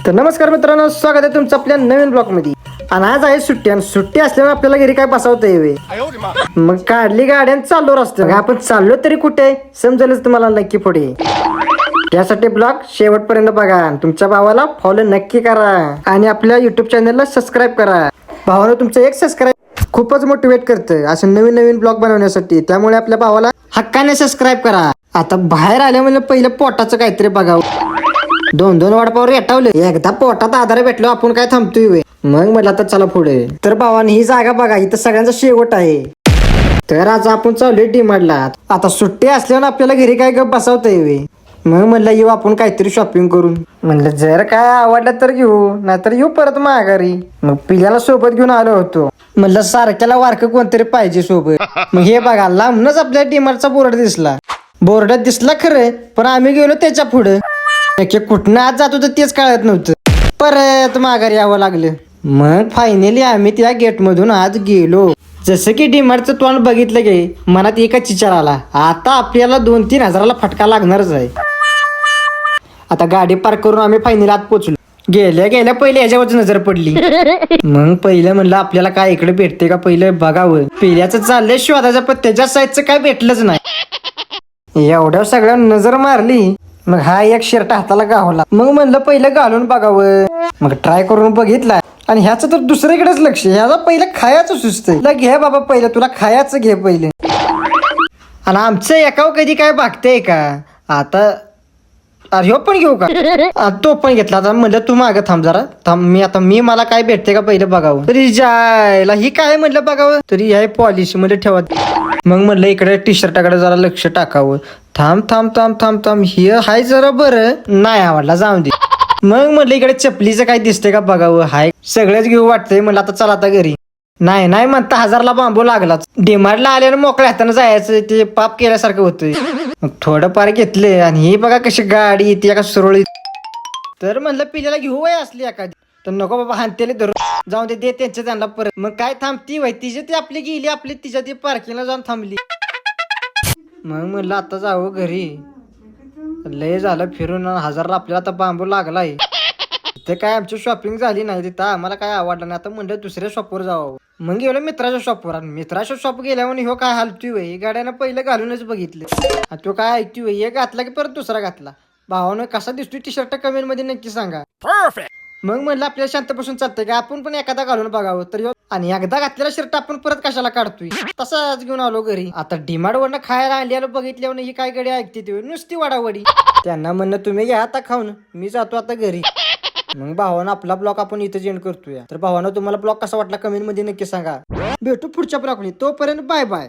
तर नमस्कार मित्रांनो, स्वागत आहे तुमचं आपल्या नवीन ब्लॉग मध्ये. आणि आज आहे सुट्टी, आणि सुट्टी असल्यामुळे आपल्याला घरी काय बसवता येवे. मग काढली गाडी आणि चाललो रस्त्यावर. आपण चाललो तरी कुठे समजेलच तुम्हाला नक्की पुढे. त्यासाठी ब्लॉग शेवटपर्यंत बघा. तुमच्या भावाला फॉलो नक्की करा आणि आपल्या युट्यूब चॅनलला सबस्क्राईब करा. भावानं तुमचं एक सबस्क्राईब खूपच मोटिवेट करतं असं नवीन नवीन ब्लॉग बनवण्यासाठी. त्यामुळे आपल्या भावाला हक्काने सबस्क्राईब करा. आता बाहेर आल्या म्हणजे पहिलं पोटाचं काहीतरी बघावं. दोन वडापावर रेटावले. एकदा पोटात आधार भेटलो आपण काय थांबतोय. मग म्हटलं तर चला पुढे. तर भावाने ही जागा बघा, इथं सगळ्यांचा शेवट आहे. तर आज आपण चाललोय डीमार्टला. आता सुट्टी असल्यानं आपल्याला घरी काय गप बसवता येवे. मग म्हणलं येऊ आपण काहीतरी शॉपिंग करून. म्हणलं जर काय आवडलं तर घेऊ, नाहीतर येऊ परत माघारी. मग पिल्याला सोबत घेऊन आलो होतो. म्हणलं सारख्याला वारक कोणतरी पाहिजे सोबत. मग हे बघा, लांबनच आपल्या डीमार्टचा बोर्ड दिसला. बोर्डात दिसला खरं, पण आम्ही गेलो त्याच्या पुढे. कुठनं आज जात होतं तेच कळत नव्हतं. परत माघारी यावं लागलं. मग फायनली आम्ही त्या गेट मधून आज गेलो. जसं की डीमार्टचं तोंड बघितलं गे मनात एकच विचार आला, आता आपल्याला 2-3 हजाराला फटका लागणारच आहे. आता गाडी पार्क करून आम्ही फायनली आत पोहोचलो. गेल्या पहिले याच्यावरच नजर पडली. मग पहिलं म्हणलं आपल्याला काय इकडे भेटते का पहिलं बघावं. पिल्याचं चाललंय शोधायचं, पण त्याच्या साईजचं काय भेटलंच नाही. एवढ्या सगळ्या नजर मारली. मग हा एक शर्ट हाताला गावला. मग म्हणलं पहिलं घालून बघावं. मग ट्राय करून बघितला, आणि ह्याचं तर दुसरीकडेच लक्ष. ह्याला पहिलं खायचं सुचतंय. घे बाबा पहिलं, तुला खायचं घे पहिलं. आणि आमचं एकाव कधी काय भागतंय का. आता अरे ह्यो पण घेऊ का. तो पण घेतला. आता म्हणलं तू मागं थांब जरा थांब. मी मला काय भेटते का पहिलं बघावं. तरी जायला ही काय म्हणलं बघावं. तरी हे पॉलिश मध्ये ठेवत. मग म्हणलं इकडे टी शर्टाकडे जरा लक्ष टाकावं. थांब हे हाय जरा बरं नाही आवडला, जाऊन दे. मग म्हणलं इकडे चपलीचं काय दिसतंय का बघावं. हाय सगळंच घेऊ वाटतंय. म्हणलं आता चला आता घरी. नाही म्हणता 1000ला बांबू लागलाच. डीमार्टला आल्यानं मोकळ्या हातानं जायचं ते पाप केल्यासारखं होतंय. मग थोडंफार घेतले, आणि ही बघा कशी गाडी येते एका सुरळीत. तर म्हणलं पिल्याला घेऊ वय असली एखादी. तर नको बाबा, हानतेले धरून जाऊन दे त्यांच्या त्यांना परत. मग काय थांबती वय तिची ती आपली गेली, आपली तिच्या ती पार्किंगला जाऊन थांबली. मग म्हणलं आता जावं घरी. लय झालं फिरून, 1000ला आपल्याला आता बांबू लागलाय. ते काय आमची शॉपिंग झाली नाही तिथं, आम्हाला काय आवडलं नाही. आता म्हणलं दुसऱ्या शॉपवर जावं. मग गेलो मित्राच्या शॉपवर. आणि मित्राच्या शॉप गेल्यावर ह्यो काय हालतोय वय. गाड्यानं पहिलं घालूनच बघितलं. तो काय ऐकतोय वय. एक घातला की परत दुसरा घातला. भावानं कसा दिसतोय टी शर्ट कमेंट मध्ये नक्की सांगा. मग म्हणलं आपल्याला शांतपासून चालतंय का आपण पण एखादा घालून बघावं. तर आणि एकदा घातलेला शर्ट आपण परत कशाला काढतोय. तसाच घेऊन आलो घरी. आता डीमार्ट वरनं खायला आणल्याला बघितल्यावर ही काय गडी ऐकते ती नुसती वाडावडी. त्यांना म्हणणं तुम्ही घ्या आता खाऊन, मी जातो आता घरी. मग भावानं आपला ब्लॉग आपण इथे एंड करतोय. तर भावानं तुम्हाला ब्लॉग कसा वाटला कमेंट मध्ये नक्की सांगा. भेटू पुढच्या ब्लॉग मध्ये. तोपर्यंत बाय बाय.